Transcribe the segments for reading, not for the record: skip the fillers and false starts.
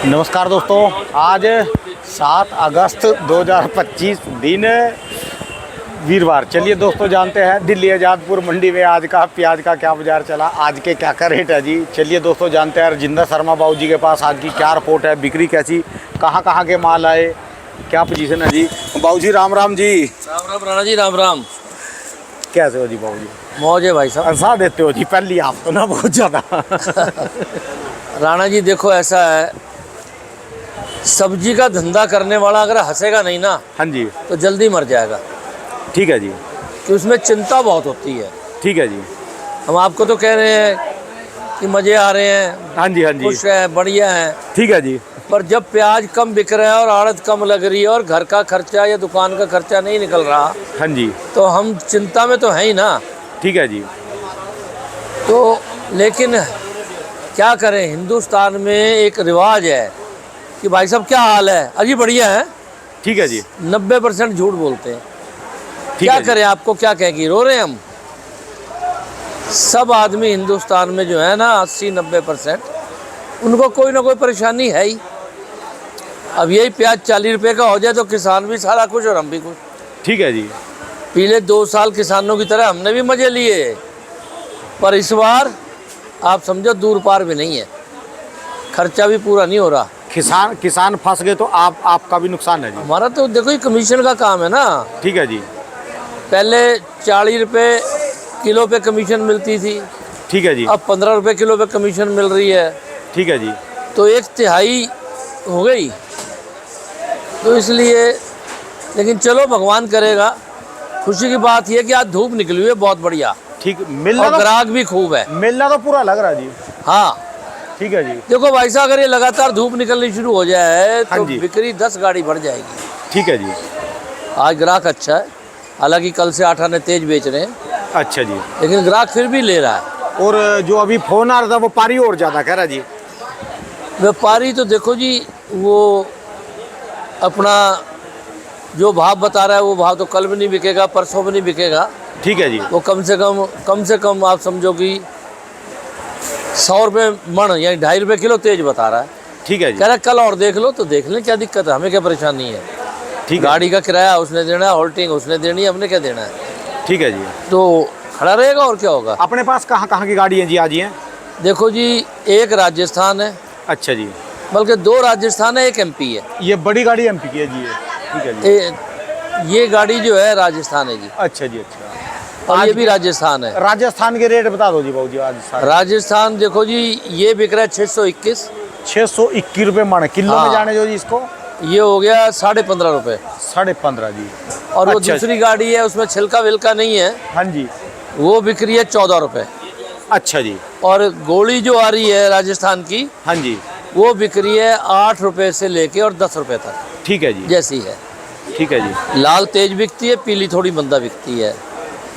नमस्कार दोस्तों, आज 7 अगस्त 2025 दिन वीरवार। चलिए दोस्तों, जानते हैं दिल्ली आज़ादपुर मंडी में आज का प्याज का क्या बाजार चला, आज के क्या रेट है जी। चलिए दोस्तों, जानते हैं रजिंदर शर्मा बाबू जी के पास आज की क्या रिपोर्ट है, बिक्री कैसी, कहाँ कहाँ के माल आए, क्या पोजीशन है जी। बाबू जी राम राम जी। राम राम राणा जी, राम राम। कैसे हो जी बाबू जी? मौज है भाई साहब। हंसा देते हो जी पहली आप तो ना बहुत ज़्यादा। राणा जी देखो, ऐसा है, सब्जी का धंधा करने वाला अगर हंसेगा नहीं ना, हाँ जी, तो जल्दी मर जाएगा। ठीक है जी। कि उसमें चिंता बहुत होती है। ठीक है जी। हम आपको तो कह रहे हैं कि मज़े आ रहे हैं, हाँ जी, हाँ जी, खुश है, बढ़िया है। ठीक है जी। पर जब प्याज कम बिक रहा है और आड़त कम लग रही है और घर का खर्चा या दुकान का खर्चा नहीं निकल रहा, हाँ जी, तो हम चिंता में तो हैं ही ना। ठीक है जी। तो लेकिन क्या करें, हिंदुस्तान में एक रिवाज है कि भाई साहब क्या हाल है, अजी बढ़िया है। ठीक है जी। 90% झूठ बोलते हैं। ठीक क्या है जी। करें, आपको क्या कहेंगे, रो रहे हैं हम। सब आदमी हिंदुस्तान में जो है ना 80-90% उनको कोई ना कोई परेशानी है ही। अब यही प्याज 40 रुपये का हो जाए तो किसान भी सारा खुश और हम भी खुश। ठीक है जी। पिछले 2 साल किसानों की तरह हमने भी मजे लिए, पर इस बार आप समझो दूर पार भी नहीं है, खर्चा भी पूरा नहीं हो रहा। किसान फंस गए तो आपका भी नुकसान है जी। हमारा तो देखो ये कमीशन का काम है ना। ठीक है जी। पहले 40 रुपये किलो पे कमीशन मिलती थी, ठीक है जी। अब 15 रुपये किलो पे कमीशन मिल रही है, ठीक है जी। तो 1/3 हो गई। तो इसलिए, लेकिन चलो भगवान करेगा। खुशी की बात यह कि आज धूप निकली हुई है बहुत बढ़िया, ठीक, मिलना और ग्राहक भी खूब है। मिलना तो पूरा लग रहा जी। हाँ ठीक है जी। देखो भाई साहब, अगर ये लगातार धूप निकलनी शुरू हो जाए हाँ तो जी। बिक्री 10 गाड़ी बढ़ जाएगी। ठीक है जी। आज ग्राहक अच्छा है, हालांकि कल से 8 आने तेज बेच रहे हैं, अच्छा जी। लेकिन ग्राहक फिर भी ले रहा है। और जो अभी फोन आ रहा था वो पारी और ज़्यादा कह रहा जी। व्यापारी तो देखो जी, वो अपना जो भाव बता रहा है वो भाव तो कल भी नहीं बिकेगा, परसों भी नहीं बिकेगा। ठीक है जी। वो कम से कम आप समझो कि 100 रुपये मण यानी 2.5 रुपये किलो तेज बता रहा है। ठीक है जी। कह रहा है कल और देख लो, तो देख लें, क्या दिक्कत है, हमें क्या परेशानी है। ठीक है। गाड़ी का किराया उसने देना है, होल्टिंग उसने देनी है, हमने क्या देना है। ठीक है जी। तो खड़ा रहेगा और क्या होगा। अपने पास कहाँ कहाँ की गाड़ी हैं जी आज हैं? देखो जी, एक राजस्थान है, अच्छा जी। बल्कि 2 राजस्थान है, एक एमपी है। ये बड़ी गाड़ी एमपी की है जी ये। ठीक है जी। ये गाड़ी जो है राजस्थान है जी, अच्छा जी। अच्छा, और ये आज भी राजस्थान है। राजस्थान के रेट बता दो जी बाबू जी आज सारे। राजस्थान देखो जी, ये बिक रहा है 621, 621 रुपये मण किलो में हाँ। जाने जो जी इसको ये हो गया 15.5 रुपये। 15.5 जी। और वो अच्छा। दूसरी गाड़ी है, उसमें छिलका विलका नहीं है, हाँ जी। वो बिक रही है 14 रुपये। अच्छा जी। और गोली जो आ रही है राजस्थान की, हाँ जी। वो बिक रही है 8 रुपये से लेके और 10 रुपये तक, ठीक है जी। जैसी है। ठीक है जी। लाल तेज बिकती है, पीली थोड़ी मंदा बिकती है।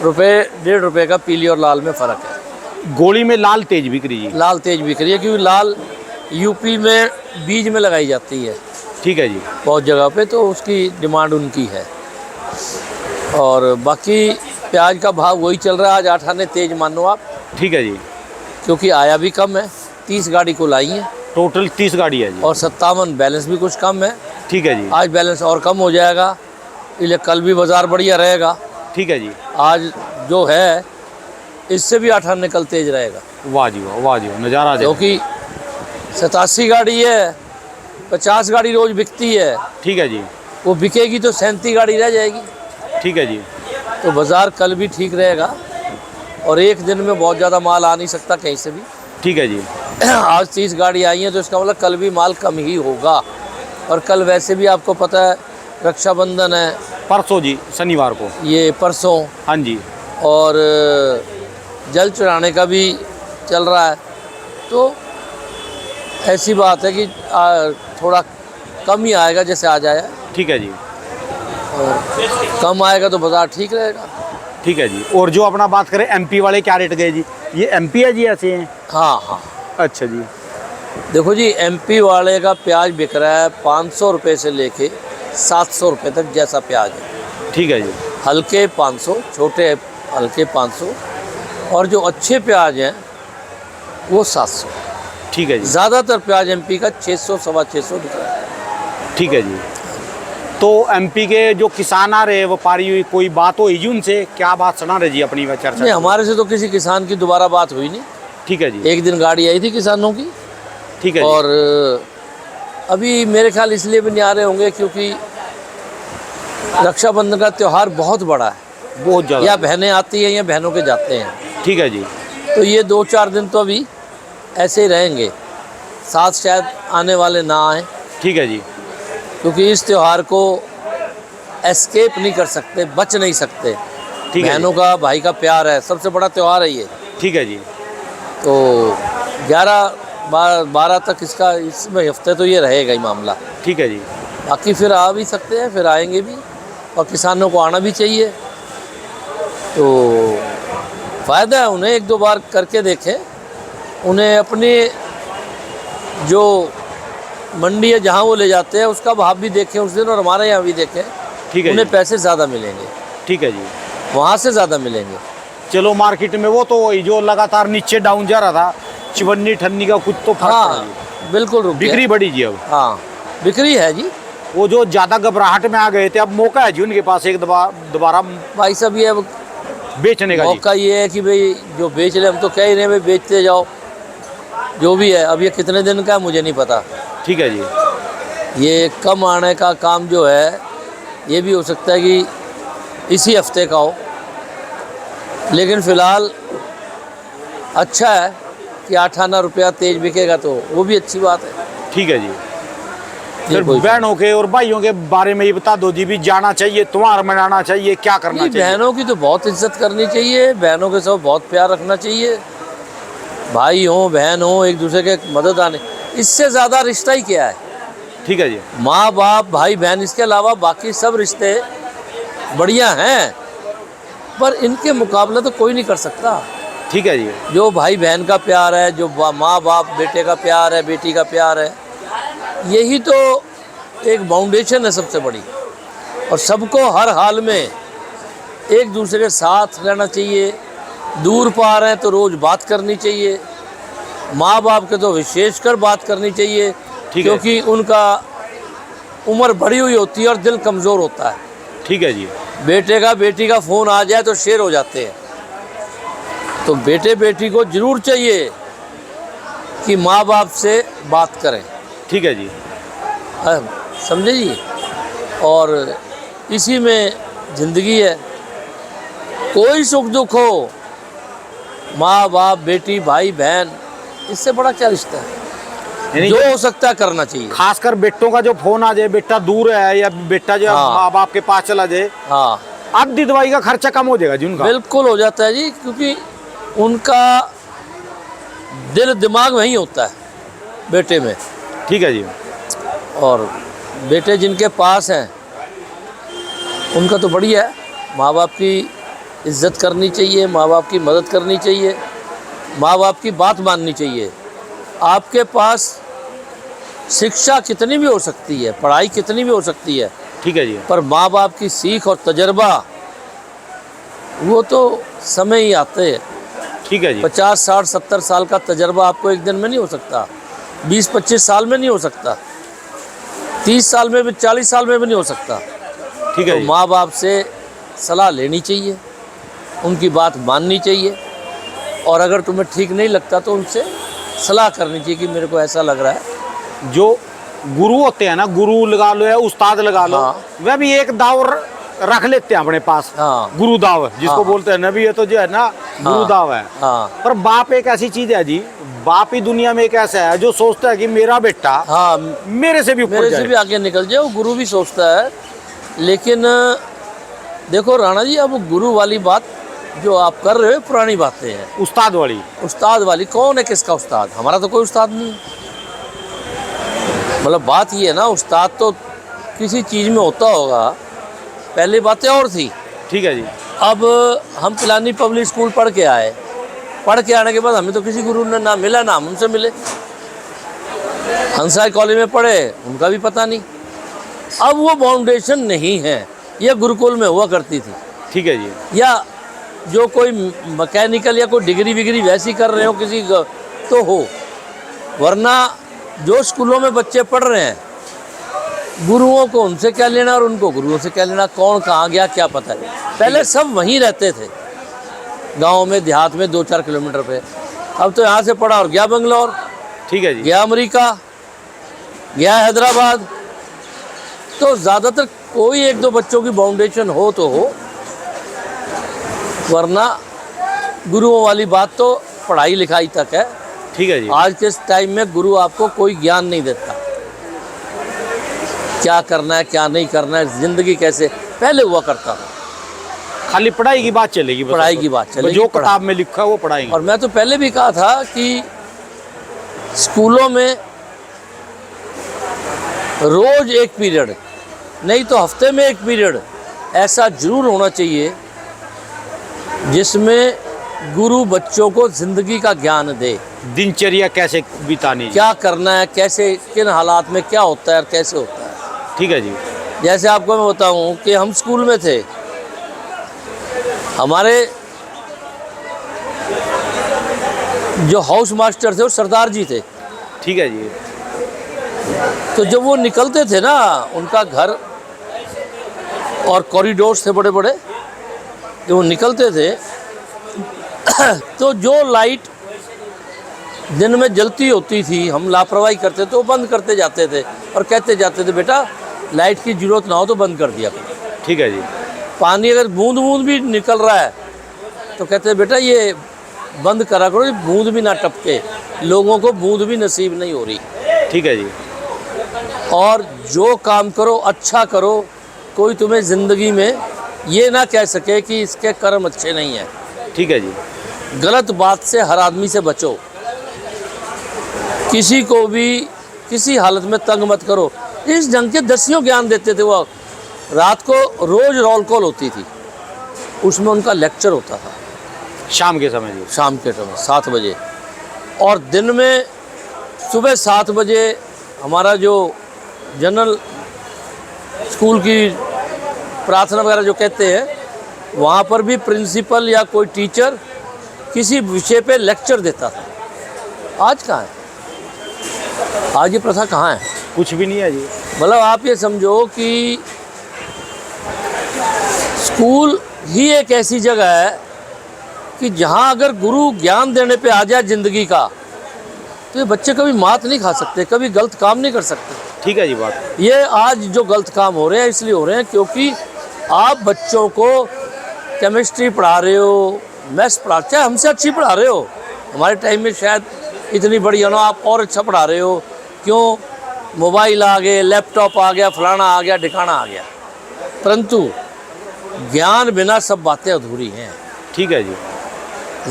1.5 रुपये का पीली और लाल में फ़र्क है। गोली में लाल तेज बिक रही जी। लाल तेज बिक रही है क्योंकि लाल यूपी में बीज में लगाई जाती है ठीक है जी। बहुत जगह पे, तो उसकी डिमांड उनकी है। और बाकी प्याज का भाव वही चल रहा है, आज 8 आने तेज मानो आप, ठीक है जी। क्योंकि आया भी कम है। 30 गाड़ी को लाई है टोटल 30 गाड़ी है जी। और 57 बैलेंस भी कुछ कम है। ठीक है जी। आज बैलेंस और कम हो जाएगा, इसलिए कल भी बाज़ार बढ़िया रहेगा। ठीक है जी। आज जो है इससे भी 8 आने कल तेज रहेगा, वाह जी वाह, वाह जी वाह, नज़ारा देखो। क्योंकि 87 गाड़ी है, 50 गाड़ी रोज़ बिकती है, ठीक है जी। वो बिकेगी तो 37 गाड़ी रह जाएगी। ठीक है जी। तो बाज़ार कल भी ठीक रहेगा, और एक दिन में बहुत ज़्यादा माल आ नहीं सकता कहीं से भी। ठीक है जी। आज 30 गाड़ी आई हैं, तो इसका मतलब कल भी माल कम ही होगा। और कल वैसे भी आपको पता है रक्षाबंधन है, परसों जी शनिवार को। ये परसों, हाँ जी। और जल चढ़ाने का भी चल रहा है। तो ऐसी बात है कि थोड़ा कम ही आएगा जैसे आ जाए, ठीक है जी। और कम आएगा तो बाज़ार ठीक रहेगा। ठीक है जी। और जो अपना बात करें एमपी वाले क्या रेट गए जी? ये एमपी है जी, ऐसे हैं? हाँ हाँ, अच्छा जी। देखो जी, एमपी वाले का प्याज बिक रहा है 500 रुपये से लेके 700 रुपये तक, जैसा प्याज है। ठीक है जी। हल्के 500, छोटे हल्के 500, और जो अच्छे प्याज हैं वो 700। ठीक है जी। ज़्यादातर प्याज एमपी का 600 सवा 600 बिक रहा है। ठीक है जी। तो एमपी के जो किसान आ रहे हैं व्यापारी, कोई बात हुई जी उनसे, क्या बात सुना रहे जी अपनी वह चर्चा? नहीं, हमारे से तो किसी किसान की दोबारा बात हुई नहीं। ठीक है जी। एक दिन गाड़ी आई थी किसानों की, ठीक है जी। और अभी मेरे ख्याल इसलिए भी नहीं आ रहे होंगे क्योंकि रक्षाबंधन का त्यौहार बहुत बड़ा है, बहुत ज़्यादा। या बहनें आती हैं या बहनों के जाते हैं, ठीक है जी। तो ये 2-4 दिन तो अभी ऐसे ही रहेंगे, साथ शायद आने वाले ना आए, ठीक है जी। क्योंकि इस त्यौहार को एस्केप नहीं कर सकते, बच नहीं सकते। ठीक है बहनों का, भाई का प्यार है, सबसे बड़ा त्यौहार है ये। ठीक है जी। तो 11-12 तक इसका, इसमें हफ्ते तो ये रहेगा ही मामला। ठीक है जी। बाकी फिर आ भी सकते हैं, फिर आएंगे भी, और किसानों को आना भी चाहिए। तो फ़ायदा है उन्हें, 1-2 बार करके देखें, उन्हें अपनी जो मंडी है जहाँ वो ले जाते हैं उसका भाव भी देखें उस दिन, और हमारे यहाँ भी देखें। ठीक है उन्हें जी। पैसे ज़्यादा मिलेंगे, ठीक है जी। वहाँ से ज़्यादा मिलेंगे। चलो मार्केट में वो तो वही जो लगातार नीचे डाउन जा रहा था, चिवन्नी ठन्नी का कुछ तो फर्क पड़ा हाँ, जी। बिल्कुल रुक गया। बिक्री बढ़ी जी अब। हाँ, बिक्री है जी। वो जो ज़्यादा घबराहट में आ गए थे, अब मौका है जी उनके पास एक दोबारा भाई साहब, ये अब बेचने का जी। मौका ये है कि भाई जो बेच रहे, हम तो कह ही रहे हैं भाई बेचते जाओ, जो भी है। अब ये कितने दिन का है मुझे नहीं पता। ठीक है जी। ये कम आने का काम जो है, ये भी हो सकता है कि इसी हफ्ते का हो, लेकिन फ़िलहाल अच्छा है कि 8 रुपया तेज बिकेगा, तो वो भी अच्छी बात है। ठीक है जी। ये फिर कोई- बहनों के और भाइयों के बारे में ये बता दो जी, भी जाना चाहिए, त्योहार मनाना चाहिए, क्या करना नहीं, चाहिए? बहनों की तो बहुत इज्जत करनी चाहिए, बहनों के साथ बहुत प्यार रखना चाहिए। भाई हो, बहन हो, एक दूसरे के मदद आने, इससे ज़्यादा रिश्ता ही क्या है? ठीक है जी। माँ बाप, भाई बहन, इसके अलावा बाकी सब रिश्ते बढ़िया हैं, पर इनके मुकाबला तो कोई नहीं कर सकता। ठीक है जी। जो भाई बहन का प्यार है, जो माँ बाप बेटे का प्यार है, बेटी का प्यार है, यही तो एक फाउंडेशन है सबसे बड़ी। और सबको हर हाल में एक दूसरे के साथ रहना चाहिए। दूर पा रहे हैं तो रोज़ बात करनी चाहिए। माँ बाप के तो विशेषकर बात करनी चाहिए, ठीक है। क्योंकि उनका उम्र बढ़ी हुई होती है और दिल कमज़ोर होता है। ठीक है जी। बेटे का, बेटी का फ़ोन आ जाए तो शेर हो जाते हैं। तो बेटे बेटी को ज़रूर चाहिए कि माँ बाप से बात करें। ठीक है जी। समझे जी? और इसी में ज़िंदगी है। कोई सुख दुख हो, माँ बाप, बेटी, भाई बहन, इससे बड़ा क्या रिश्ता है? यानी जो हो सकता है करना चाहिए। खासकर बेटों का जो फोन आ जाए, बेटा दूर है या बेटा जो हाँ। माँ बाप के पास चला जाए, हाँ, आधी दवाई का खर्चा कम हो जाएगा जी उनका। बिल्कुल हो जाता है जी, क्योंकि उनका दिल दिमाग वहीं होता है बेटे में। ठीक है जी। और बेटे जिनके पास हैं उनका तो बढ़िया है। माँ बाप की इज्जत करनी चाहिए, माँ बाप की मदद करनी चाहिए, माँ बाप की बात माननी चाहिए। आपके पास शिक्षा कितनी भी हो सकती है, पढ़ाई कितनी भी हो सकती है, ठीक है जी। पर माँ बाप की सीख और तजर्बा वो तो समय ही आते हैं। ठीक है जी। 50, 60, 70 साल का तजर्बा आपको एक दिन में नहीं हो सकता, 20-25 साल में नहीं हो सकता, 30 साल में भी, 40 साल में भी नहीं हो सकता। ठीक है तो जी। माँ बाप से सलाह लेनी चाहिए, उनकी बात माननी चाहिए, और अगर तुम्हें ठीक नहीं लगता तो उनसे सलाह करनी चाहिए कि मेरे को ऐसा लग रहा है। जो गुरु होते हैं ना, गुरु लगा लो या उस्ताद लगा लो, हाँ। वह भी एक दाव रख लेते हैं अपने पास। हाँ। गुरु दाव जिसको हाँ। बोलते हैं, नबी है तो जो है ना गुरु दाव है। हाँ, पर बाप एक ऐसी चीज है जी, बाप ही दुनिया में एक ऐसा है जो सोचता है कि मेरा बेटा हाँ, मेरे से भी ऊपर मेरे से जाए। भी आगे निकल जाए, वो गुरु भी सोचता है। लेकिन देखो राणा जी, अब गुरु वाली बात जो आप कर रहे हो पुरानी बातें हैं। उस्ताद वाली, उस्ताद वाली कौन है, किसका उस्ताद? हमारा तो कोई उस्ताद नहीं। मतलब बात ये है ना, उस्ताद तो किसी चीज़ में होता होगा, पहले बातें और थी। ठीक है जी। अब हम पिलानी पब्लिक स्कूल पढ़ के आए, पढ़ के आने के बाद हमें तो किसी गुरु ने ना मिला, ना हम उनसे मिले। हंसाई कॉलेज में पढ़े, उनका भी पता नहीं। अब वो फाउंडेशन नहीं है, ये गुरुकुल में हुआ करती थी। ठीक है जी। या जो कोई मैकेनिकल या कोई डिग्री विग्री वैसी कर रहे हो किसी तो हो, वरना जो स्कूलों में बच्चे पढ़ रहे हैं, गुरुओं को उनसे क्या लेना और उनको गुरुओं से क्या लेना, कौन कहाँ गया क्या पता है। पहले सब वहीं रहते थे, गांव में देहात में 2-4 किलोमीटर पे। अब तो यहाँ से पढ़ा और गया बंगलौर, ठीक है जी। गया अमेरिका, गया हैदराबाद। तो ज़्यादातर कोई 1-2 बच्चों की फाउंडेशन हो तो हो, वरना गुरुओं वाली बात तो पढ़ाई लिखाई तक है। ठीक है जी। आज के टाइम में गुरु आपको कोई ज्ञान नहीं देता, क्या करना है क्या नहीं करना है, जिंदगी कैसे पहले हुआ करता था। खाली पढ़ाई की बात चलेगी, बस पढ़ाई की बात चलेगी, जो किताब में लिखा है वो पढ़ाएंगे। और मैं तो पहले भी कहा था कि स्कूलों में रोज एक पीरियड, नहीं तो हफ्ते में एक पीरियड ऐसा जरूर होना चाहिए जिसमें गुरु बच्चों को जिंदगी का ज्ञान दे, दिनचर्या कैसे बितानी है। क्या करना है, कैसे किन हालात में क्या होता है और कैसे होता है। ठीक है जी। जैसे आपको मैं बताऊं कि हम स्कूल में थे, हमारे जो हाउस मास्टर थे वो सरदार जी थे। ठीक है जी। तो जब वो निकलते थे ना, उनका घर और कॉरिडोर्स थे बड़े बड़े, जब वो निकलते थे तो जो लाइट दिन में जलती होती थी, हम लापरवाही करते तो बंद करते जाते थे और कहते जाते थे बेटा लाइट की ज़रूरत ना हो तो बंद कर दिया करो। ठीक है जी। पानी अगर बूंद बूंद भी निकल रहा है तो कहते हैं बेटा ये बंद करा करो, ये बूंद भी ना टपके, लोगों को बूंद भी नसीब नहीं हो रही। ठीक है जी। और जो काम करो अच्छा करो, कोई तुम्हें ज़िंदगी में ये ना कह सके कि इसके कर्म अच्छे नहीं हैं। ठीक है जी। गलत बात से हर आदमी से बचो, किसी को भी किसी हालत में तंग मत करो। इस ढंग के दसियों ज्ञान देते थे वो। रात को रोज़ रोल कॉल होती थी, उसमें उनका लेक्चर होता था शाम के समय जी। शाम के समय 7 बजे, और दिन में सुबह 7 बजे हमारा जो जनरल स्कूल की प्रार्थना वगैरह जो कहते हैं, वहाँ पर भी प्रिंसिपल या कोई टीचर किसी विषय पे लेक्चर देता था। आज कहाँ है, आज ये प्रथा कहाँ है? कुछ भी नहीं है जी। मतलब आप ये समझो कि स्कूल ही एक ऐसी जगह है कि जहाँ अगर गुरु ज्ञान देने पे आ जाए ज़िंदगी का, तो ये बच्चे कभी मात नहीं खा सकते, कभी गलत काम नहीं कर सकते। ठीक है जी। बात ये आज जो गलत काम हो रहे हैं इसलिए हो रहे हैं क्योंकि आप बच्चों को केमिस्ट्री पढ़ा रहे हो, मैथ्स पढ़ा, चाहे हमसे अच्छी पढ़ा रहे हो, हमारे टाइम में शायद इतनी बढ़िया ना, आप और अच्छा पढ़ा रहे हो। क्यों? मोबाइल आ गए, लैपटॉप आ गया, फलाना आ गया, ढिकाना आ गया, परंतु ज्ञान बिना सब बातें अधूरी हैं। ठीक है जी।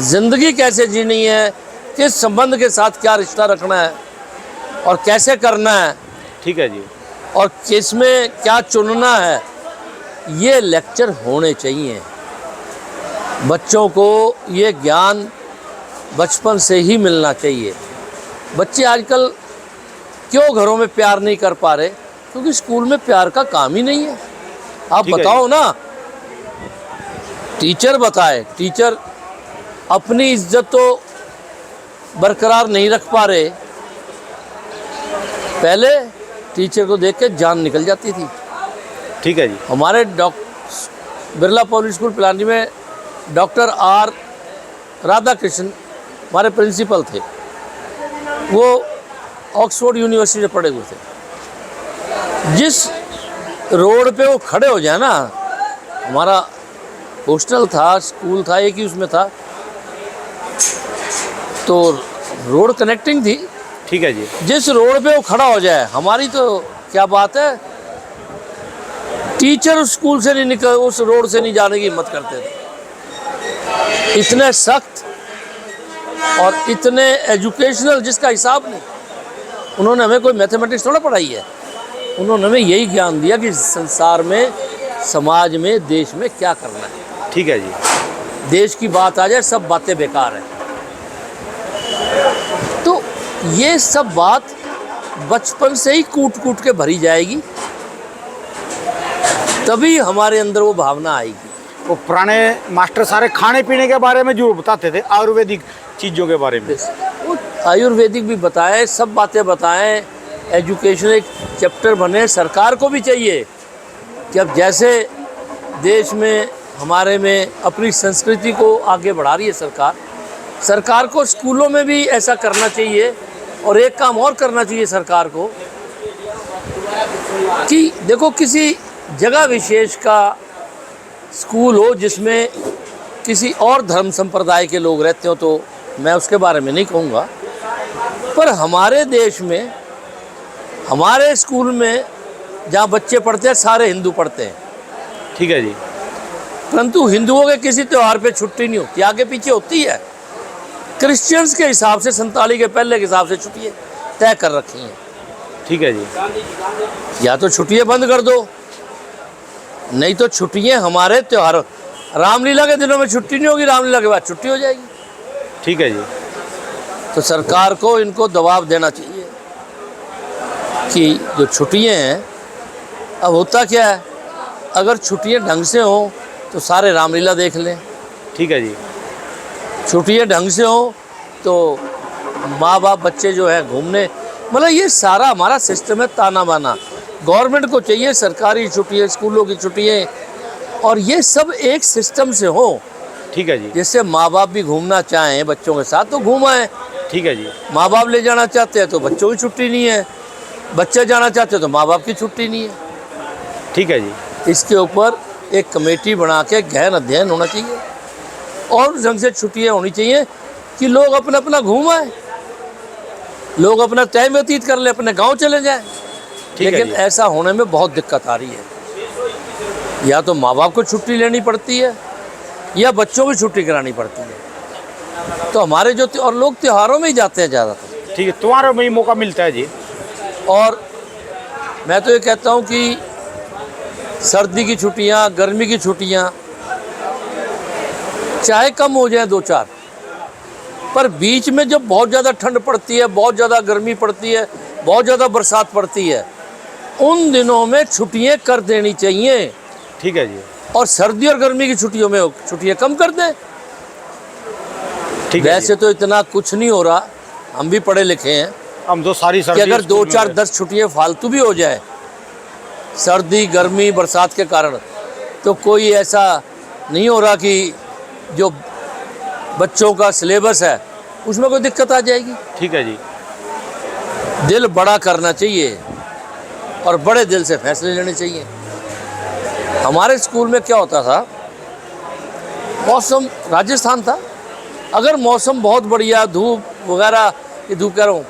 ज़िंदगी कैसे जीनी है, किस संबंध के साथ क्या रिश्ता रखना है और कैसे करना है, ठीक है जी। और किस में क्या चुनना है, ये लेक्चर होने चाहिए। बच्चों को ये ज्ञान बचपन से ही मिलना चाहिए। बच्चे आजकल क्यों घरों में प्यार नहीं कर पा रहे? क्योंकि स्कूल में प्यार का काम ही नहीं है। आप ठीक है बताओ ना, टीचर बताए, टीचर अपनी इज्जत तो बरकरार नहीं रख पा रहे। पहले टीचर को देख के जान निकल जाती थी। ठीक है जी। हमारे बिरला पब्लिक स्कूल पिलानी में डॉक्टर आर राधाकृष्ण हमारे प्रिंसिपल थे। वो ऑक्सफोर्ड यूनिवर्सिटी में पढ़े हुए थे। जिस रोड पे वो खड़े हो जाए ना, हमारा हॉस्टल था, स्कूल था, एक ही उसमें था, तो रोड कनेक्टिंग थी। ठीक है जी। जिस रोड पे वो खड़ा हो जाए, हमारी तो क्या बात है, टीचर उस स्कूल से नहीं निकल, उस रोड से नहीं जाने की हिम्मत करते थे। इतने सख्त और इतने एजुकेशनल जिसका हिसाब नहीं। उन्होंने हमें कोई मैथमेटिक्स थोड़ा पढ़ाई है, उन्होंने हमें यही ज्ञान दिया कि संसार में, समाज में, देश में क्या करना है। ठीक है जी। देश की बात आ जाए, सब बातें बेकार हैं। तो ये सब बात बचपन से ही कूट कूट के भरी जाएगी, तभी हमारे अंदर वो भावना आएगी। वो पुराने मास्टर सारे खाने पीने के बारे में जो बताते थे, आयुर्वेदिक चीज़ों के बारे में, वो आयुर्वेदिक भी बताएं, सब बातें बताएं, एजुकेशन एक चैप्टर बने। सरकार को भी चाहिए कि अब जैसे देश में हमारे में अपनी संस्कृति को आगे बढ़ा रही है सरकार को स्कूलों में भी ऐसा करना चाहिए। और एक काम और करना चाहिए सरकार को कि देखो किसी जगह विशेष का स्कूल हो जिसमें किसी और धर्म संप्रदाय के लोग रहते हो, तो मैं उसके बारे में नहीं कहूँगा, पर हमारे देश में हमारे स्कूल में जहाँ बच्चे पढ़ते हैं सारे हिंदू पढ़ते हैं, ठीक है जी। परंतु हिंदुओं के किसी त्यौहार पे छुट्टी नहीं होती, आगे पीछे होती है। क्रिश्चियंस के हिसाब से 47 के पहले के हिसाब से छुट्टियाँ तय कर रखी हैं, ठीक है जी। या तो छुट्टियाँ बंद कर दो, नहीं तो छुट्टियाँ हमारे त्यौहार, रामलीला के दिनों में छुट्टी नहीं होगी, रामलीला के बाद छुट्टी हो जाएगी। ठीक है जी। तो सरकार को इनको दबाव देना चाहिए कि जो छुट्टियाँ हैं, अब होता क्या है, अगर छुट्टियाँ ढंग से हों तो सारे रामलीला देख लें, ठीक है जी। छुट्टियाँ ढंग से हों तो माँ बाप बच्चे जो है घूमने, मतलब ये सारा हमारा सिस्टम है ताना बाना। गवर्नमेंट को चाहिए सरकारी छुट्टियाँ, स्कूलों की छुट्टियाँ, और ये सब एक सिस्टम से हो, ठीक है जी। जिससे माँ बाप भी घूमना चाहें बच्चों के साथ तो घूमाएं। ठीक है जी। माँ बाप ले जाना चाहते हैं तो बच्चों की छुट्टी नहीं है, बच्चे जाना चाहते हैं तो माँ बाप की छुट्टी नहीं है। ठीक है जी। इसके ऊपर एक कमेटी बना के गहन अध्ययन होना चाहिए और ढंग से छुट्टियाँ होनी चाहिए कि लोग अपना अपना घूमाएं, लोग अपना टाइम व्यतीत कर ले, अपने गांव चले जाएं। लेकिन ऐसा होने में बहुत दिक्कत आ रही है, या तो माँ बाप को छुट्टी लेनी पड़ती है या बच्चों की छुट्टी करानी पड़ती है। तो हमारे जो और लोग त्योहारों में ही जाते हैं ज़्यादातर। ठीक है, त्योहारों में ही मौका मिलता है जी। और मैं तो ये कहता हूँ कि सर्दी की छुट्टियाँ, गर्मी की छुट्टियाँ चाहे कम हो जाए 2-4, पर बीच में जब बहुत ज़्यादा ठंड पड़ती है, बहुत ज़्यादा गर्मी पड़ती है, बहुत ज़्यादा बरसात पड़ती है, उन दिनों में छुट्टियाँ कर देनी चाहिए। ठीक है जी। और सर्दी और गर्मी की छुट्टियों में छुट्टियाँ कम कर दें। ठीक है। वैसे तो इतना कुछ नहीं हो रहा, हम भी पढ़े लिखे हैं, हम तो सारी कि सर्दी अगर 2-4-10 छुट्टियाँ फालतू भी हो जाए सर्दी गर्मी बरसात के कारण, तो कोई ऐसा नहीं हो रहा कि जो बच्चों का सिलेबस है उसमें कोई दिक्कत आ जाएगी। ठीक है जी। दिल बड़ा करना चाहिए और बड़े दिल से फैसले लेने चाहिए। हमारे स्कूल में क्या होता था, मौसम राजस्थान था, अगर मौसम बहुत बढ़िया, धूप वगैरह, ये धूप कह रहा हूँ,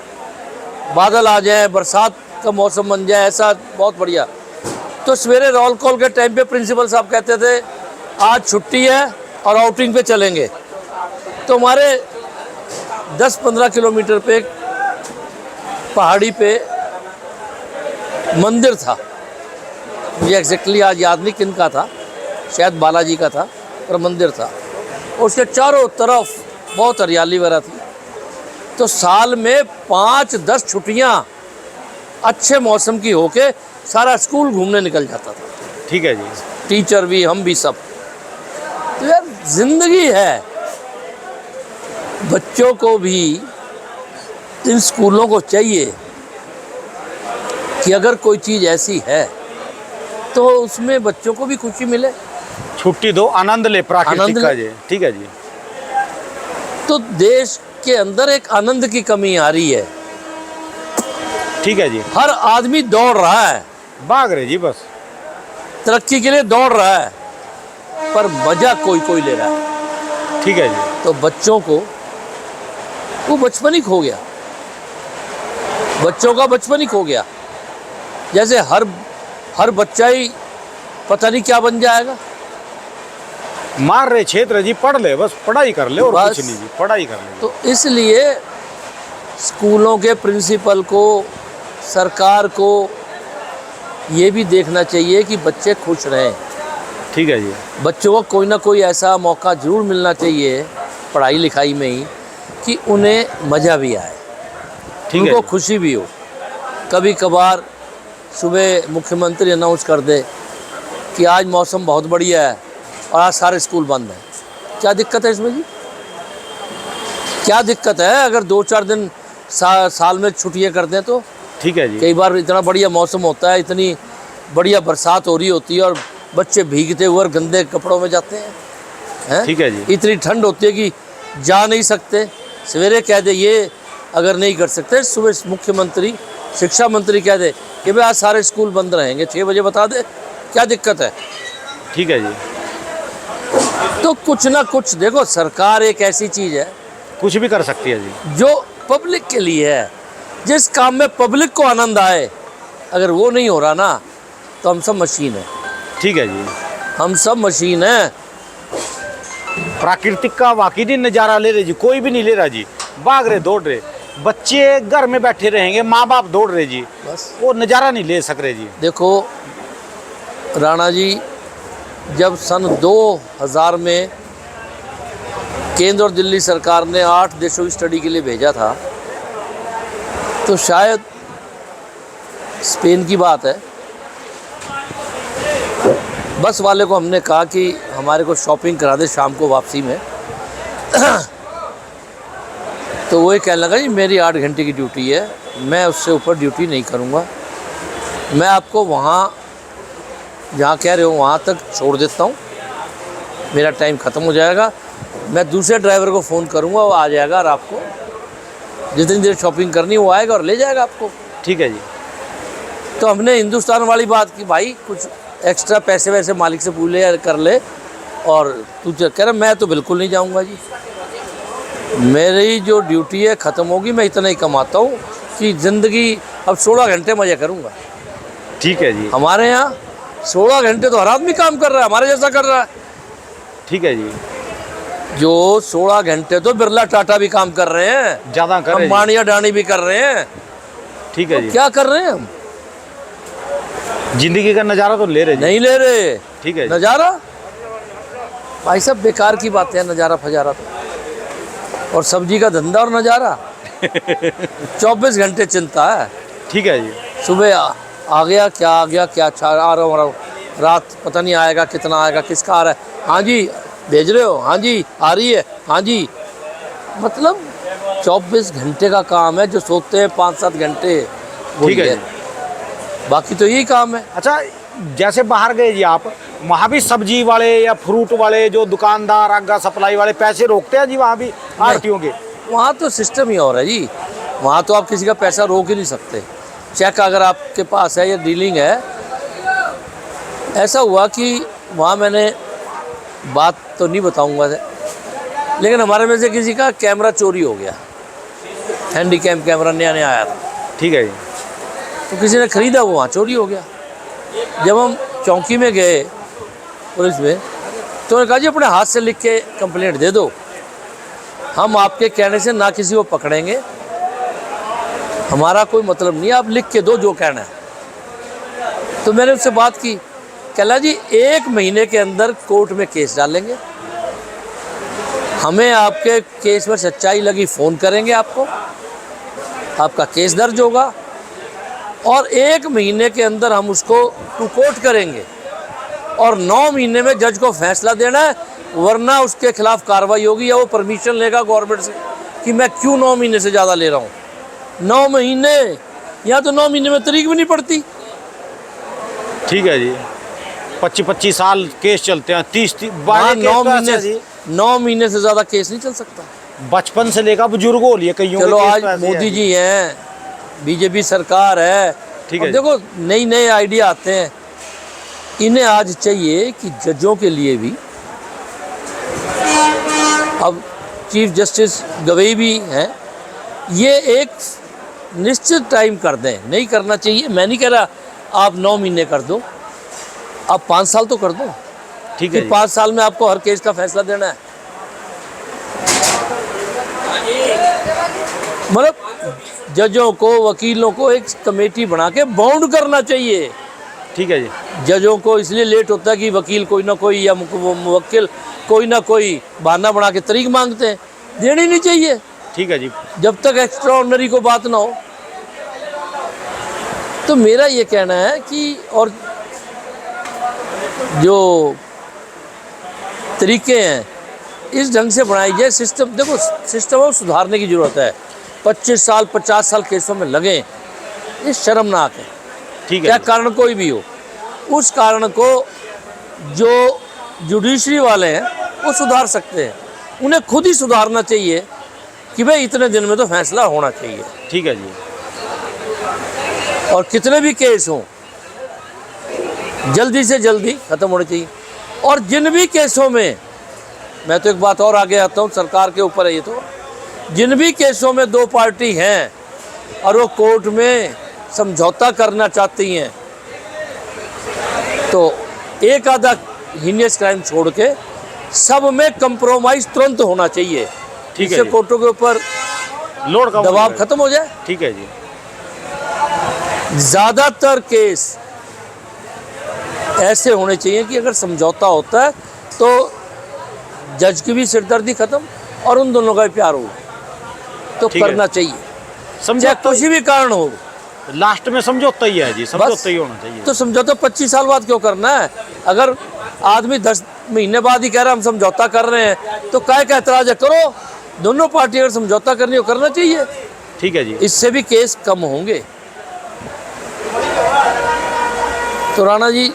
बादल आ जाए, बरसात का मौसम बन जाए, ऐसा बहुत बढ़िया, तो सवेरे रोल कॉल के टाइम पे प्रिंसिपल साहब कहते थे आज छुट्टी है और आउटिंग पे चलेंगे। तो हमारे 10-15 किलोमीटर पे पहाड़ी पे मंदिर था, मुझे एग्जैक्टली आज याद नहीं किन का था, शायद बालाजी का था, पर मंदिर था। उसके चारों तरफ बहुत हरियाली वगैरह थी। तो साल में 5-10 छुट्टियाँ अच्छे मौसम की होके सारा स्कूल घूमने निकल जाता था। ठीक है जी। टीचर भी, हम भी, सब। तो यार जिंदगी है, बच्चों को भी इन स्कूलों को चाहिए कि अगर कोई चीज़ ऐसी है तो उसमें बच्चों को भी खुशी मिले, छुट्टी दो, आनंद ले प्राकृतिक का जी। ठीक है जी। तो देश के अंदर एक आनंद की कमी आ रही है। ठीक है जी। हर आदमी दौड़ रहा है, भाग रहे जी, बस तरक्की के लिए दौड़ रहा है, पर मजा कोई कोई ले रहा है। ठीक है जी। तो बच्चों को वो बचपन ही खो गया, बच्चों का बचपन ही खो गया। जैसे हर बच्चा ही पता नहीं क्या बन जाएगा। मार रहे क्षेत्र जी, पढ़ ले, बस पढ़ाई कर ले और बस। कुछ नहीं जी, पढ़ाई कर ले। तो इसलिए स्कूलों के प्रिंसिपल को, सरकार को ये भी देखना चाहिए कि बच्चे खुश रहें। ठीक है जी। बच्चों को कोई ना कोई ऐसा मौका ज़रूर मिलना चाहिए पढ़ाई लिखाई में ही कि उन्हें मज़ा भी आए, ठीक उनको है। खुशी भी हो। कभी कभार सुबह मुख्यमंत्री अनाउंस कर दे कि आज मौसम बहुत बढ़िया है और आज सारे स्कूल बंद हैं, क्या दिक्कत है इसमें जी? क्या दिक्कत है? अगर 2-4 दिन साल में छुट्टियाँ करते हैं तो ठीक है जी। कई बार इतना बढ़िया मौसम होता है, इतनी बढ़िया बरसात हो रही होती है और बच्चे भीगते हुए और गंदे कपड़ों में जाते हैं, ठीक है जी। इतनी ठंड होती है कि जा नहीं सकते। सवेरे कह दे ये अगर नहीं कर सकते, सुबह मुख्यमंत्री शिक्षा मंत्री कह दे कि भाई आज सारे स्कूल बंद रहेंगे, 6 बजे बता दे, क्या दिक्कत है। ठीक है जी। तो कुछ ना कुछ देखो, सरकार एक ऐसी चीज़ है कुछ भी कर सकती है जी। जो पब्लिक के लिए है, जिस काम में पब्लिक को आनंद आए, अगर वो नहीं हो रहा ना तो हम सब मशीन है। ठीक है जी। हम सब मशीन है। प्राकृतिक का वाकई नहीं नज़ारा ले रहे जी, कोई भी नहीं ले रहा जी। भाग रहे, दौड़ रहे, बच्चे घर में बैठे रहेंगे, माँ बाप दौड़ रहे जी, बस वो नज़ारा नहीं ले सक रहे जी। देखो राणा जी, जब सन 2000 में केंद्र और दिल्ली सरकार ने 8 देशों की स्टडी के लिए भेजा था, तो शायद स्पेन की बात है, बस वाले को हमने कहा कि हमारे को शॉपिंग करा दे शाम को वापसी में। तो वो कहने लगा जी मेरी 8 घंटे की ड्यूटी है, मैं उससे ऊपर ड्यूटी नहीं करूँगा, मैं आपको वहाँ जहाँ कह रहे हो वहाँ तक छोड़ देता हूँ, मेरा टाइम ख़त्म हो जाएगा, मैं दूसरे ड्राइवर को फ़ोन करूँगा, वो आ जाएगा और आपको जितनी देर शॉपिंग करनी वो आएगा और ले जाएगा आपको। ठीक है जी। तो हमने हिंदुस्तान वाली बात की, भाई कुछ एक्स्ट्रा पैसे वैसे मालिक से पूछ ले या कर ले, और तू कह रहा मैं तो बिल्कुल नहीं जाऊँगा जी, मेरी जो ड्यूटी है ख़त्म होगी, मैं इतना ही कमाता हूँ कि ज़िंदगी अब 16 घंटे मज़े करूँगा। ठीक है जी। हमारे यहाँ 16 घंटे तो हर आदमी काम कर रहा है, हमारे जैसा कर रहा है। ठीक है जी। जो 16 घंटे तो बिरला टाटा भी काम कर रहे हैं, ज़्यादा कर रहे अंबानी अडानी भी कर रहे हैं। ठीक है जी। क्या कर रहे हैं हम? जिंदगी का नज़ारा तो ले रहे जी। नहीं ले रहे। ठीक है जी। नज़ारा भाई सब बेकार की बातें हैं, नज़ारा फजारा तो, और सब्जी का धंधा और नज़ारा 24 घंटे चिंता है। ठीक है जी। सुबह आ गया, क्या आ गया, क्या आ रहा हूँ, रात पता नहीं आएगा, कितना आएगा, किसका आ रहा है, हाँ जी भेज रहे हो, हाँ जी आ रही है, हाँ जी। मतलब 24 घंटे का काम है, जो सोते हैं 5-7 घंटे ठीक है जी। बाकी तो यही काम है। अच्छा, जैसे बाहर गए जी आप, वहाँ भी सब्जी वाले या फ्रूट वाले जो दुकानदार आगा सप्लाई वाले पैसे रोकते हैं जी वहाँ भी आड़तियों के? वहाँ तो सिस्टम ही और है जी, वहाँ तो आप किसी का पैसा रोक ही नहीं सकते। चेक अगर आपके पास है या डीलिंग है, ऐसा हुआ कि वहाँ मैंने बात तो नहीं बताऊँगा, लेकिन हमारे में से किसी का कैमरा चोरी हो गया, हैंडी कैम कैमरा नया नया आया था। ठीक है जी। तो किसी ने ख़रीदा, वो वहाँ चोरी हो गया। जब हम चौकी में गए पुलिस में, तो उन्होंने कहा जी अपने हाथ से लिख के कंप्लेंट दे दो, हम आपके कहने से ना किसी को पकड़ेंगे, हमारा कोई मतलब नहीं है, आप लिख के दो जो कहना है। तो मैंने उससे बात की, कहला जी 1 महीने के अंदर कोर्ट में केस डालेंगे, हमें आपके केस में सच्चाई लगी फ़ोन करेंगे आपको, आपका केस दर्ज होगा, और 1 महीने के अंदर हम उसको टू कोर्ट करेंगे, और 9 महीने में जज को फैसला देना है, वरना उसके खिलाफ कार्रवाई होगी, या वो परमिशन लेगा गवर्नमेंट से कि मैं क्यों 9 महीने से ज़्यादा ले रहा हूँ। 9 महीने, या तो 9 महीने में तारीख भी नहीं पड़ती। ठीक है जी। 25-25 साल केस चलते हैं, 30-32 9 महीने से ज़्यादा केस नहीं चल सकता। बचपन से लेकर बुजुर्ग हो लिए कईयों। चलो आज मोदी जी हैं, बीजेपी सरकार है, ठीक है। देखो नई नए आइडिया आते हैं, इन्हें आज चाहिए कि जजों के लिए भी, अब चीफ जस्टिस गवई भी हैं, ये एक निश्चित टाइम कर दें। नहीं करना चाहिए, मैं नहीं कह रहा आप 9 महीने कर दो, आप 5 साल तो कर दो। ठीक है। 5 साल में आपको हर केस का फैसला देना है। मतलब जजों को, वकीलों को एक कमेटी बना के बाउंड करना चाहिए। ठीक है जी। जजों को इसलिए लेट होता है कि वकील कोई ना कोई या मुवक्किल कोई ना कोई बहाना बना के तारीख मांगते हैं, देनी नहीं चाहिए। ठीक है जी। जब तक एक्स्ट्रा ऑर्डिनरी को बात ना हो। तो मेरा ये कहना है कि, और जो तरीके हैं इस ढंग से बनाई जाए सिस्टम। देखो सिस्टम को सुधारने की ज़रूरत है। 25 साल 50 साल केसों में लगे, ये शर्मनाक है। ठीक क्या है। कारण कोई भी हो, उस कारण को जो जुडिशरी वाले हैं वो सुधार सकते हैं। उन्हें खुद ही सुधारना चाहिए कि भाई इतने दिन में तो फैसला होना चाहिए। ठीक है जी। और कितने भी केस हों जल्दी से जल्दी ख़त्म होने चाहिए। और जिन भी केसों में, मैं तो एक बात और आगे आता हूँ, सरकार के ऊपर है ये तो, जिन भी केसों में दो पार्टी हैं और वो कोर्ट में समझौता करना चाहती हैं, तो एक आधा हीनियस क्राइम छोड़ के सब में कंप्रोमाइज़ तुरंत होना चाहिए। ठीक है इससे जी। कोर्टों के ऊपर लोड कम हो दबाव जाएगा। खत्म हो जाए। ठीक है जी। ज़्यादातर केस ऐसे होने चाहिए कि अगर समझौता होता है तो जज की भी सिरदर्दी खत्म और उन दोनों का भी प्यार हो, तो ठीक है। करना चाहिए, चाहे समझौता किसी भी कारण हो। लास्ट में समझौता ही है जी, बस समझौता ही होना चाहिए। तो समझौता 25 साल बाद क्यों करना है? अगर आदमी 10 महीने बाद ही कह रहा है हम समझौता कर रहे हैं, तो काय का ऐतराज है? करो, दोनों पार्टी अगर समझौता करनी हो करना चाहिए। ठीक है जी। इससे भी केस कम होंगे। तो राणा जी,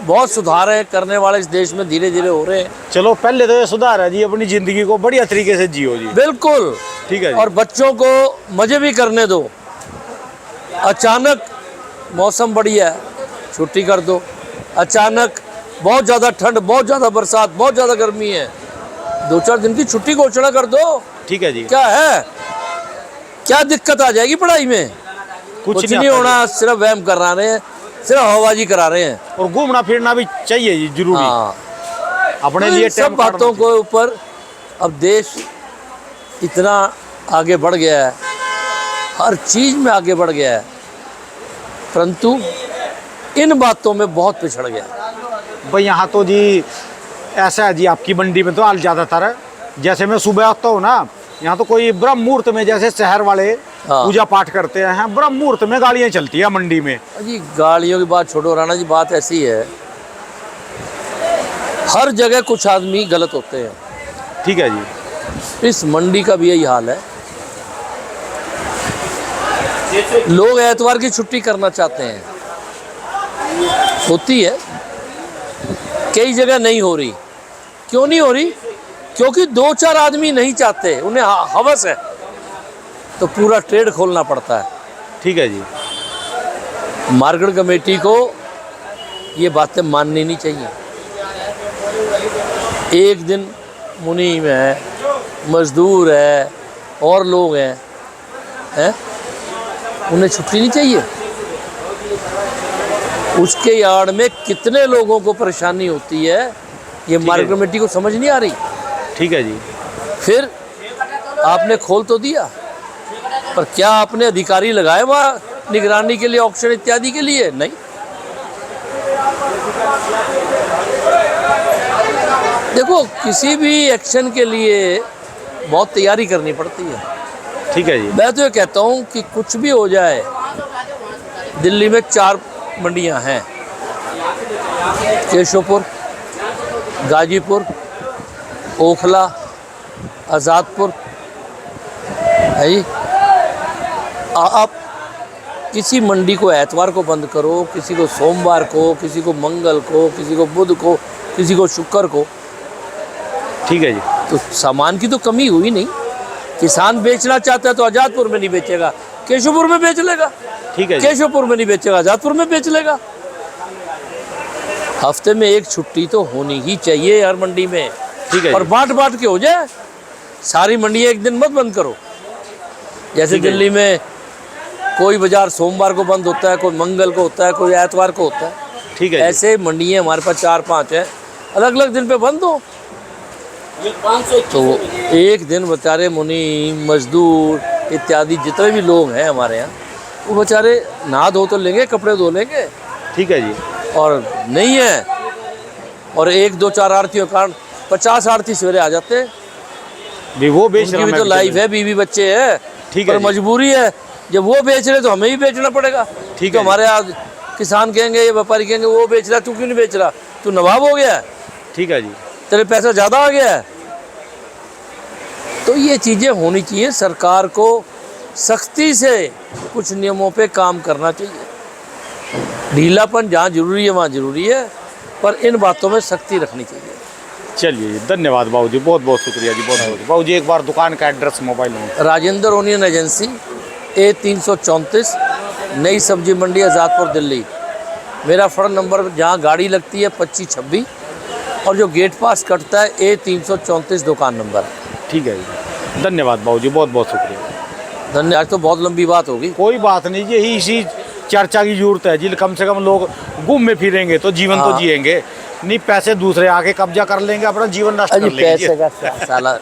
बहुत सुधार है करने वाले इस देश में, धीरे धीरे हो रहे हैं। चलो, पहले तो ये सुधार है जी, अपनी जिंदगी को बढ़िया तरीके से जियो जी। बिल्कुल। ठीक है जी। और बच्चों को मज़े भी करने दो। अचानक मौसम बढ़िया है, छुट्टी कर दो। अचानक बहुत ज़्यादा ठंड, बहुत ज़्यादा बरसात, बहुत ज़्यादा गर्मी है, 2-4 दिन की छुट्टी घोषणा कर दो। ठीक है जी। क्या है, क्या दिक्कत आ जाएगी पढ़ाई में? कुछ नहीं आता होना, सिर्फ वहम करा रहे हैं, सिर्फ हवाबाजी करा रहे हैं। जी। और घूमना फिरना भी चाहिए जी, जरूरी। हाँ, अपने तो लिए इन सब टाइम बातों के ऊपर अब देश इतना आगे बढ़ गया है, हर चीज़ में आगे बढ़ गया है, परंतु इन बातों में बहुत पिछड़ गया है। भाई यहाँ तो जी ऐसा है जी, आपकी मंडी में तो हाल ज़्यादातर है, जैसे मैं सुबह आता हूँ ना, यहाँ तो कोई ब्रह्म मुहूर्त में, जैसे शहर वाले हाँ। पूजा पाठ करते हैं, ब्रह्म मुहूर्त में गाड़ियाँ चलती है मंडी में। जी गाड़ियों की बात छोड़ो राणा जी, बात ऐसी है, हर जगह कुछ आदमी गलत होते हैं। ठीक है जी। इस मंडी का भी यही हाल है। लोग एतवार की छुट्टी करना चाहते हैं, होती है, कई जगह नहीं हो रही। क्यों नहीं हो रही? क्योंकि 2-4 आदमी नहीं चाहते, उन्हें हवस है, तो पूरा ट्रेड खोलना पड़ता है। ठीक है जी। मार्केट कमेटी को ये बातें माननी नहीं चाहिए। एक दिन मुनीम है, मजदूर है और लोग हैं, उन्हें छुट्टी नहीं चाहिए। उसके यार्ड में कितने लोगों को परेशानी होती है, ये मार्केट कमेटी को समझ नहीं आ रही। ठीक है जी। फिर आपने खोल तो दिया, पर क्या आपने अधिकारी लगाए वहाँ निगरानी के लिए, ऑक्शन इत्यादि के लिए? नहीं। देखो, किसी भी एक्शन के लिए बहुत तैयारी करनी पड़ती है। ठीक है जी। मैं तो ये कहता हूँ कि कुछ भी हो जाए, दिल्ली में 4 मंडियाँ हैं, केशवपुर, गाजीपुर, ओखला, आज़ादपुर है जी। आप किसी मंडी को एतवार को बंद करो, किसी को सोमवार को, किसी को मंगल को, किसी को बुध को, किसी को शुक्र को, ठीक है जी। तो सामान की तो कमी हुई नहीं। किसान बेचना चाहता है तो आज़ादपुर में नहीं बेचेगा, केशवपुर में बेच लेगा। ठीक है जी। केशवपुर में नहीं बेचेगा, आज़ादपुर में बेच लेगा। हफ्ते में एक छुट्टी तो होनी ही चाहिए हर मंडी में। ठीक है और जी। बांट के हो जाए, सारी मंडियाँ एक दिन मत बंद करो। जैसे ठीक है। दिल्ली में कोई बाजार सोमवार को बंद होता है, कोई मंगल को होता है, कोई एतवार को होता है। ठीक है जी। ऐसे मंडियाँ हमारे पास 4-5 हैं, अलग अलग दिन पे बंद हो, तो एक दिन बेचारे मुनी, मजदूर इत्यादि जितने भी लोग हैं हमारे यहाँ, वो बेचारे नहा धो तो लेंगे, कपड़े धो लेंगे, ठीक है जी। और नहीं है, और 1-2-4 आरतियों के कारण 50 आरती सवेरे आ जाते हैं। भी वो बेच उनकी रहा भी मैं तो भी लाइफ चल- है, बीवी बच्चे है, ठीक है पर जी। मजबूरी है। जब वो बेच रहे तो हमें भी बेचना पड़ेगा। ठीक तो है जी। हमारे आज किसान कहेंगे, ये व्यापारी कहेंगे, वो बेच रहा, तू क्यों नहीं बेच रहा? तू नवाब हो गया है, ठीक है जी। तेरे पैसा ज़्यादा आ गया है। तो ये चीज़ें होनी चाहिए। सरकार को सख्ती से कुछ नियमों पे काम करना चाहिए। ढीलापन जहाँ जरूरी है वहाँ जरूरी है, पर इन बातों में सख्ती रखनी चाहिए। चलिए धन्यवाद बाबू जी, बहुत बहुत शुक्रिया जी, बहुत बहुत। बाबू जी एक बार दुकान का address, mobile number. Rajendra onion agency, A334, नई सब्जी मंडी, आज़ादपुर, दिल्ली। मेरा फ़ोन नंबर जहाँ गाड़ी लगती है 2526, और जो गेट पास कटता है A334 दुकान नंबर। ठीक है जी, धन्यवाद बाबू जी, बहुत बहुत शुक्रिया। धन्यवाद। आज तो बहुत लंबी बात होगी। कोई बात नहीं, यही इसी चर्चा की जरूरत है जी। कम से कम लोग घूमे फिरेंगे तो जीवन तो हाँ। जिएंगे, नहीं पैसे दूसरे आके कब्जा कर लेंगे, अपना जीवन नष्ट कर लेंगे। पैसे का साला